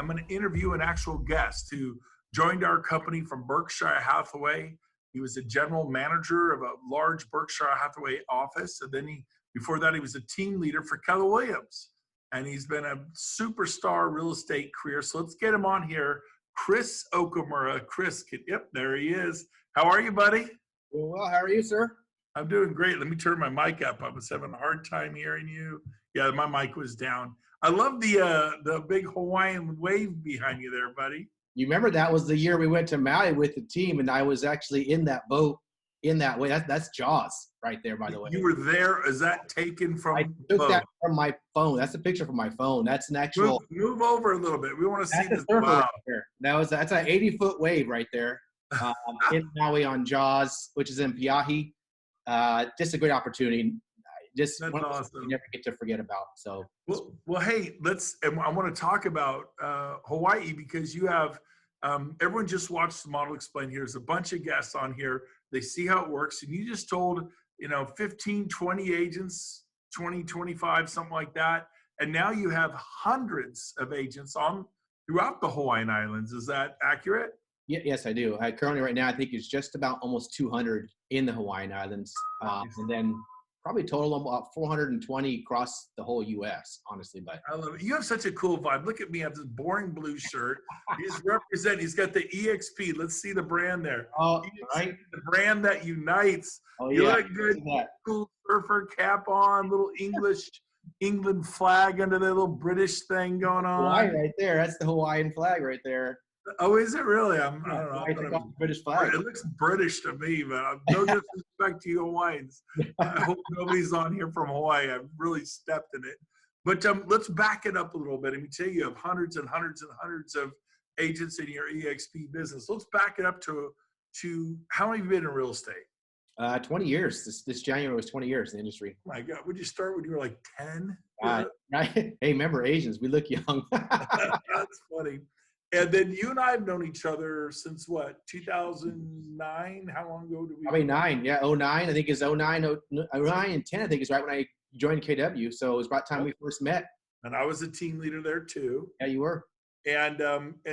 I'm going to interview an actual guest who joined our company from Berkshire Hathaway. He was a general manager of a large Berkshire Hathaway office. And then before that, he was a team leader for Keller Williams. And he's been a superstar real estate career. So let's get him on here. Chris Okamura. Chris, yep, there he is. How are you, buddy? Well, how are you, sir? I'm doing great. Let me turn my mic up. I was having a hard time hearing you. Yeah, my mic was down. I love the big Hawaiian wave behind you there, buddy. You remember that was the year we went to Maui with the team, and I was actually in that boat in that way. That's Jaws right there, by the way. You were there. Is that taken from? I took that from my phone. That's a picture from my phone. That's an actual. Move over a little bit. We want to see this. Wow. Right there. That's an 80-foot wave right there in Maui on Jaws, which is in Piahi. Just a great opportunity. Just that's awesome. You never get to forget about. So well, hey, I want to talk about Hawaii because you have everyone just watched the Model Explain here. There's a bunch of guests on here. They see how it works, and you just told 15, 20 agents, 20, 25, something like that, and now you have hundreds of agents on throughout the Hawaiian Islands. Is that accurate? Yes, I do. Currently, right now, I think it's just about almost 200 in the Hawaiian Islands, and then probably total about 420 across the whole U.S., honestly. But I love it. You have such a cool vibe. Look at me. I have this boring blue shirt. He's got the eXp. Let's see the brand there. Oh, right. The brand that unites. Oh, you yeah. look good. Cool surfer cap on, little England flag under the little British thing going on. Hawaii right there. That's the Hawaiian flag right there. Oh, is it really? I don't know. I think the British flag. It looks British to me, but no disrespect to you Hawaiians. I hope nobody's on here from Hawaii. I've really stepped in it. But let's back it up a little bit. Let me tell you, you have hundreds and hundreds and hundreds of agents in your eXp business. Let's back it up to how long have you been in real estate? 20 years. This January was 20 years in the industry. Oh my God. Would you start when you were like 10? Hey, remember Asians, we look young. That's funny. And then you and I have known each other since what, 2009? How long ago did we? Probably 9. Yeah, 09. I think it's 09 and 10. I think is right when I joined KW. So it was about time we first met. And I was a team leader there too. Yeah, you were. And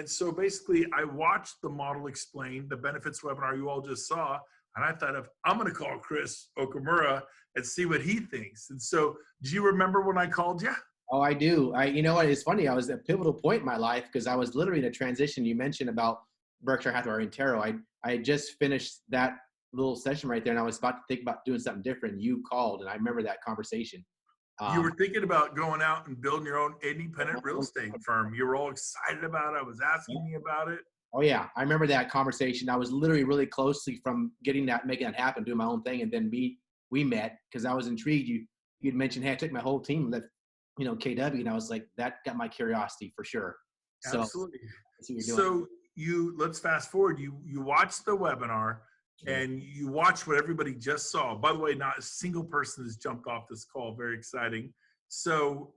so basically, I watched the Model Explain, the benefits webinar you all just saw, and I thought I'm going to call Chris Okamura and see what he thinks. And so, do you remember when I called you? Oh, I do. You know what? It's funny. I was at a pivotal point in my life because I was literally in a transition. You mentioned about Berkshire Hathaway and Taro. I had just finished that little session right there, and I was about to think about doing something different. You called, and I remember that conversation. You were thinking about going out and building your own independent real estate firm. You were all excited about it. I was asking me about it. Oh, yeah. I remember that conversation. I was literally really closely from making that happen, doing my own thing. And then we met because I was intrigued. You'd mentioned, hey, I took my whole team, left, KW. And I was like, that got my curiosity for sure. Absolutely. So let's fast forward. You watched the webinar. And you watch what everybody just saw. By the way, not a single person has jumped off this call. Very exciting. So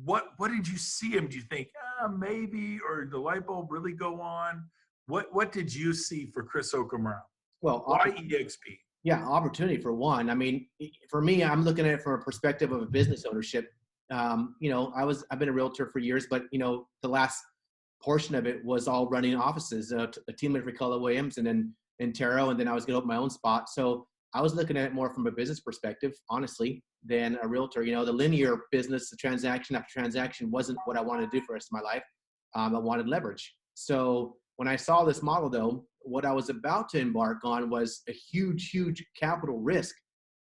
what did you see him? Do you think maybe, or did the light bulb really go on? What did you see for Chris Okamura? Well, why eXp? Yeah, opportunity for one. I mean, for me, I'm looking at it from a perspective of a business ownership. I've been a realtor for years, but the last portion of it was all running offices, a team leader for Keller Williams, and then in Taro, and then I was going to open my own spot. So I was looking at it more from a business perspective, honestly, than a realtor. The linear business, the transaction after transaction wasn't what I wanted to do for the rest of my life. I wanted leverage. So when I saw this model, though, what I was about to embark on was a huge, huge capital risk,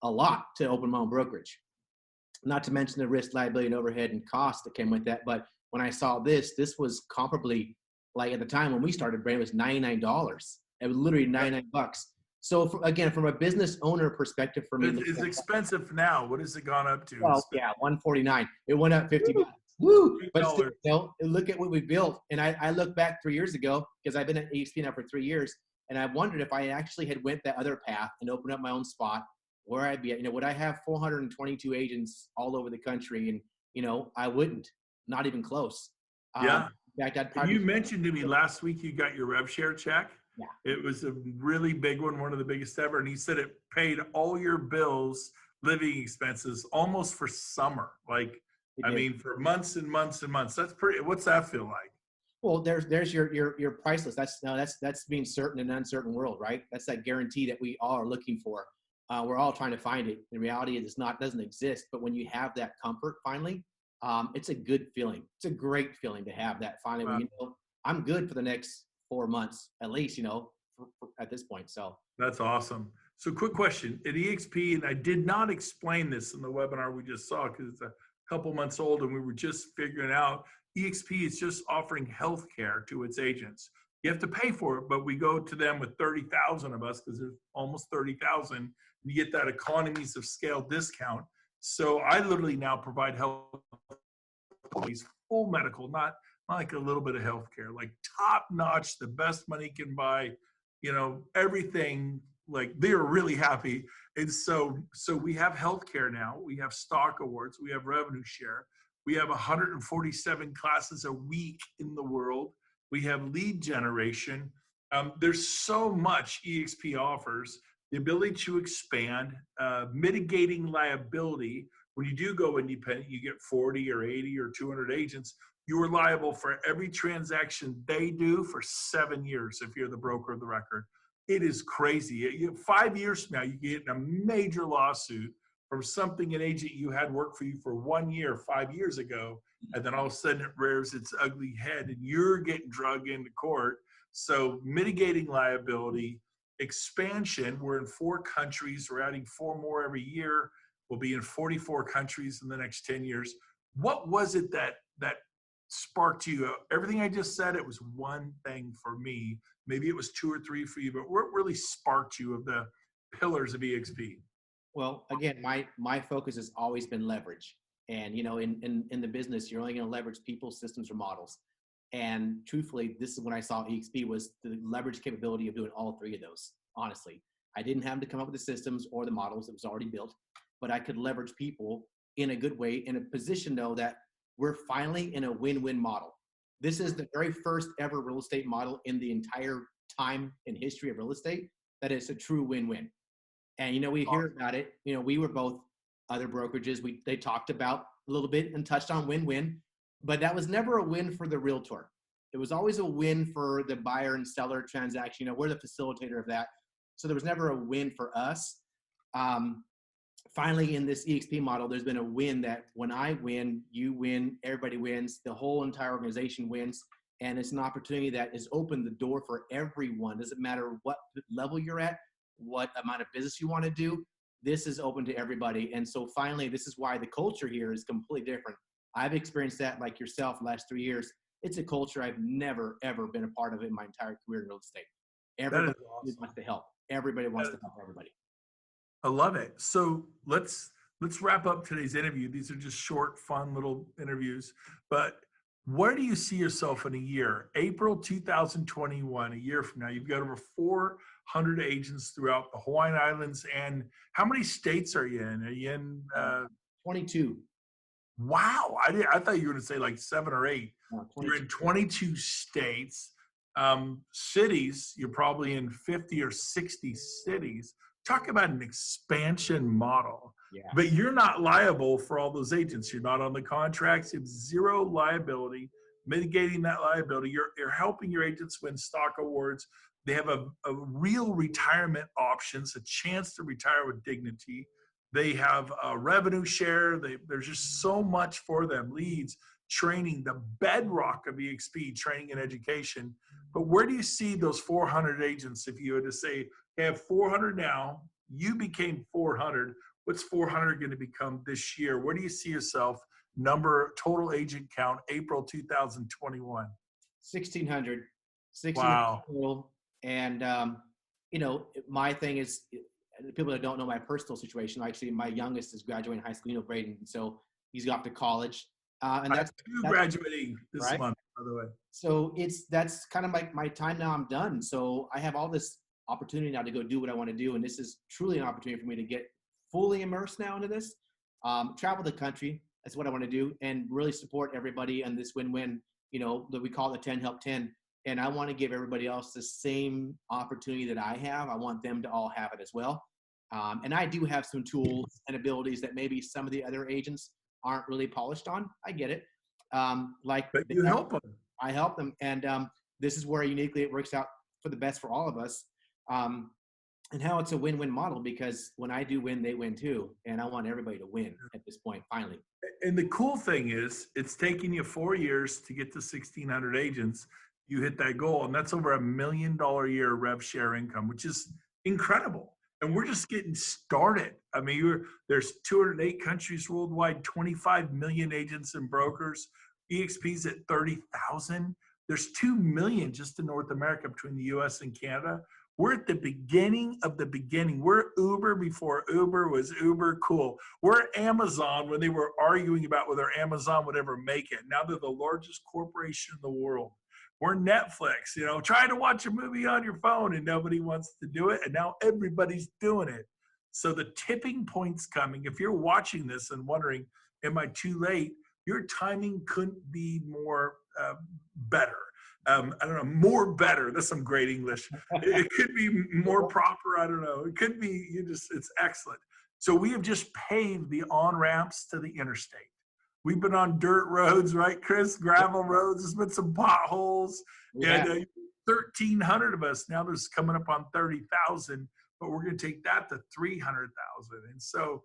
a lot to open my own brokerage. Not to mention the risk, liability, and overhead and cost that came with that. But when I saw this was comparably, like at the time when we started, Brent, it was $99. It was literally $99. So again, from a business owner perspective, for me, it's expensive now. What has it gone up to? Well, yeah, $149. It went up $50. Woo! But still, look at what we built. And I look back 3 years ago because I've been at eXp now for 3 years, and I wondered if I actually had went that other path and opened up my own spot, where I'd be at. Would I have 422 agents all over the country? And I wouldn't. Not even close. Yeah. In fact, I'd probably. You mentioned to me last week you got your rev share check. Yeah. It was a really big one of the biggest ever. And he said it paid all your bills, living expenses, almost for summer. For months and months and months. That's pretty, what's that feel like? Well, there's your price list. That's being certain in an uncertain world, right? That's that guarantee that we all are looking for. We're all trying to find it. The reality is doesn't exist. But when you have that comfort finally, it's a good feeling. It's a great feeling to have that finally. When Wow. you know I'm good for the next 4 months at least. At this point. So That's awesome. So quick question at EXP, and I did not explain this in the webinar we just saw because it's a couple months old and we were just figuring out EXP is just offering healthcare to its agents. You have to pay for it, but we go to them with 30,000 of us because there's almost 30,000. And you get that economies of scale discount. So I literally now provide health policies, full medical, not like a little bit of healthcare, like top notch, the best money can buy, everything. Like they're really happy. And so we have healthcare now. We have stock awards. We have revenue share. We have 147 classes a week in the world. We have lead generation. There's so much EXP offers. The ability to expand, mitigating liability. When you do go independent, you get 40 or 80 or 200 agents. You are liable for every transaction they do for 7 years if you're the broker of the record. It is crazy. 5 years from now, you get in a major lawsuit from something an agent you had work for you for 1 year 5 years ago, and then all of a sudden it rears its ugly head and you're getting dragged into court. So mitigating liability, expansion. We're in 4 countries. We're adding 4 more every year. We'll be in 44 countries in the next 10 years. What was it that sparked you? Everything I just said, it was one thing for me. Maybe it was 2 or 3 for you, but what really sparked you of the pillars of EXP? well, again, my focus has always been leverage. And in the business, you're only going to leverage people, systems, or models. And truthfully, this is when I saw EXP was the leverage capability of doing all 3 of those. Honestly, I didn't have to come up with the systems or the models; it was already built. But I could leverage people in a good way, in a position though that we're finally in a win-win model. This is the very first ever real estate model in the entire time in history of real estate that is a true win-win. And we hear about it. We were both other brokerages. They talked about a little bit and touched on win-win, but that was never a win for the realtor. It was always a win for the buyer and seller transaction. We're the facilitator of that. So there was never a win for us. Finally, in this EXP model, there's been a win that when I win, you win, everybody wins, the whole entire organization wins. And it's an opportunity that has opened the door for everyone. Doesn't matter what level you're at, what amount of business you want to do. This is open to everybody. And so finally, this is why the culture here is completely different. I've experienced that like yourself the last 3 years. It's a culture I've never, ever been a part of in my entire career in real estate. Everybody wants to help. Everybody wants to help everybody. I love it. So let's wrap up today's interview. These are just short, fun little interviews. But where do you see yourself in a year? April 2021, a year from now, you've got over 400 agents throughout the Hawaiian Islands. And how many states are you in? Are you in 22? Wow, I thought you were going to say like 7 or 8. No, You're in 22 states. Cities, you're probably in 50 or 60 cities. Talk about an expansion model. Yeah. But you're not liable for all those agents. You're not on the contracts. You have 0 liability. Mitigating that liability. You're helping your agents win stock awards. They have a real retirement options, a chance to retire with dignity. They have a revenue share. There's just so much for them. Leads, training, the bedrock of eXp, training and education. But where do you see those 400 agents if you had to say, I have 400 now, you became 400. What's 400 going to become this year? Where do you see yourself? Number, total agent count, April 2021. 1,600. Wow. Total. And, my thing is, people that don't know my personal situation, actually, my youngest is graduating high school, Braden. So he's off to college. And that's graduating this right? month, by the way. So that's kind of my time now. I'm done. So I have all this opportunity now to go do what I want to do. And this is truly an opportunity for me to get fully immersed now into this, travel the country. That's what I want to do, and really support everybody on this win-win, that we call the 10 help 10. And I want to give everybody else the same opportunity that I have. I want them to all have it as well. And I do have some tools and abilities that maybe some of the other agents aren't really polished on. I get it. But you help them. I help them. And this is where uniquely it works out for the best for all of us. And how it's a win-win model, because when I do win, they win too. And I want everybody to win at this point, finally. And the cool thing is, it's taken you 4 years to get to 1,600 agents. You hit that goal, and that's over $1 million a year rev share income, which is incredible. And we're just getting started. I mean, there's 208 countries worldwide, 25 million agents and brokers. eXp's at 30,000. There's 2 million just in North America between the US and Canada. We're at the beginning of the beginning. We're Uber before Uber was Uber cool. We're Amazon when they were arguing about whether Amazon would ever make it. Now they're the largest corporation in the world. We're Netflix, trying to watch a movie on your phone and nobody wants to do it. And now everybody's doing it. So the tipping point's coming. If you're watching this and wondering, am I too late? Your timing couldn't be more better. I don't know, more better. That's some great English. It could be more proper. I don't know. It could be, it's excellent. So we have just paved the on-ramps to the interstate. We've been on dirt roads, right, Chris? Gravel roads. There's been some potholes. Yeah. And 1,300 of us. Now there's coming up on 30,000, but we're going to take that to 300,000. And so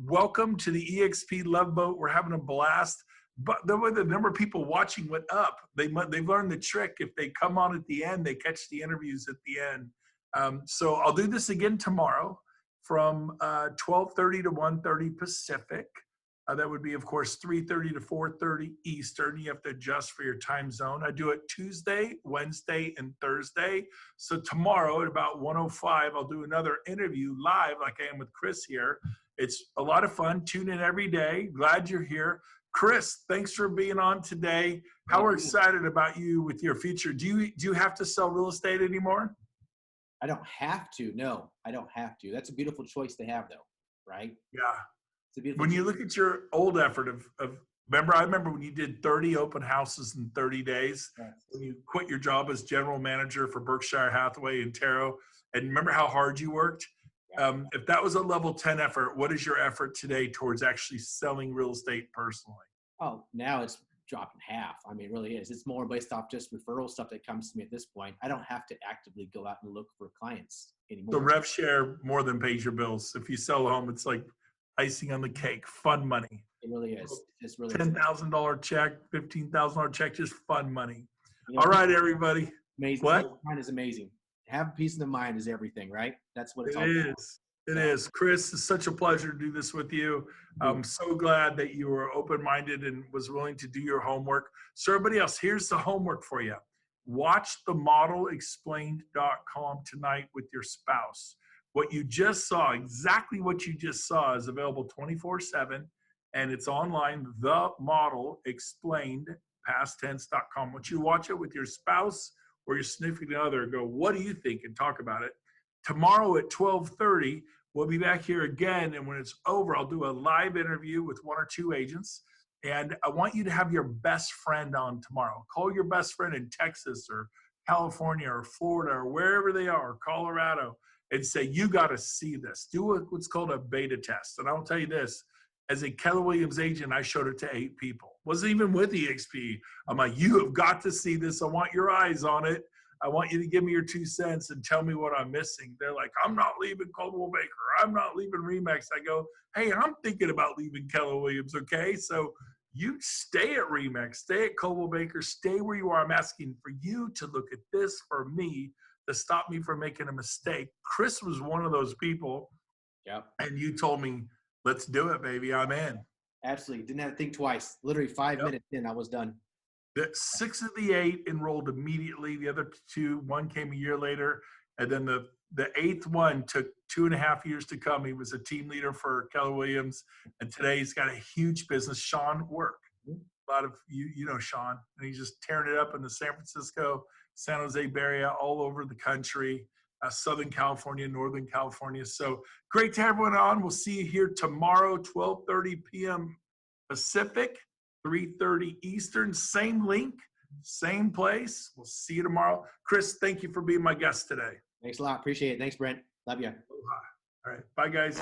welcome to the eXp Love Boat. We're having a blast. But the way the number of people watching went up, they've learned the trick. If they come on at the end, they catch the interviews at the end. So I'll do this again tomorrow from 12:30 to 1:30 Pacific. That would be, of course, 3:30 to 4:30 Eastern. You have to adjust for your time zone. I do it Tuesday, Wednesday, and Thursday. So tomorrow at about 1:05, I'll do another interview live like I am with Chris here. It's a lot of fun. Tune in every day. Glad you're here. Chris, thanks for being on today. How we're excited about you with your future. Do you have to sell real estate anymore? I don't have to. No, I don't have to. That's a beautiful choice to have, though, right? Yeah. It's a beautiful When you look at your old effort of I remember when you did 30 open houses in 30 days, Yes. when you quit your job as general manager for Berkshire Hathaway and Taro, and remember how hard you worked? If that was a level 10 effort, what is your effort today towards actually selling real estate personally? Oh, now it's dropped in half. I mean, it really is. It's more based off just referral stuff that comes to me at this point. I don't have to actively go out and look for clients anymore. So rev share more than pays your bills. If you sell a home, it's like icing on the cake, fun money. It really is. It's really $10,000 check, $15,000 check, just fun money. All right, everybody. Amazing. What? Mine is amazing. Have peace in the mind is everything, right? That's what it's all It about. is. It is. Chris, it's such a pleasure to do this with you. I'm so glad that you were open-minded and was willing to do your homework. So everybody else, here's the homework for you. Watch the modelexplained.com tonight with your spouse. What you just saw, exactly what you just saw, is available 24/7, and it's online, themodelexplained.com. Once you watch it with your spouse or your significant other, go, what do you think, and talk about it. Tomorrow at 12:30, we'll be back here again, and when it's over, I'll do a live interview with 1 or 2 agents, and I want you to have your best friend on tomorrow. Call your best friend in Texas or California or Florida or wherever they are, Colorado, and say, you got to see this. Do what's called a beta test. And I'll tell you this, as a Keller Williams agent, I showed it to 8 people. Wasn't even with eXp. I'm like, you have got to see this. I want your eyes on it. I want you to give me your 2 cents and tell me what I'm missing. They're like, I'm not leaving Coldwell Banker. I'm not leaving Remax. I go, hey, I'm thinking about leaving Keller Williams, okay? So you stay at Remax, stay at Coldwell Banker, stay where you are. I'm asking for you to look at this for me to stop me from making a mistake. Chris was one of those people. Yep. And you told me, let's do it, baby. I'm in. Absolutely. Didn't have to think twice. Literally 5 minutes in, I was done. The 6 of the 8 enrolled immediately. The other 2, one came a year later. And then the 8th one took 2.5 years to come. He was a team leader for Keller Williams. And today he's got a huge business. Sean Work. A lot of you know Sean. And he's just tearing it up in the San Francisco, San Jose Bay Area, all over the country, Southern California, Northern California. So great to have everyone on. We'll see you here tomorrow, 12:30 p.m. Pacific. 3:30 Eastern, same link, same place. We'll see you tomorrow. Chris, thank you for being my guest today. Thanks a lot. Appreciate it. Thanks, Brent. Love you. All right. Bye, guys.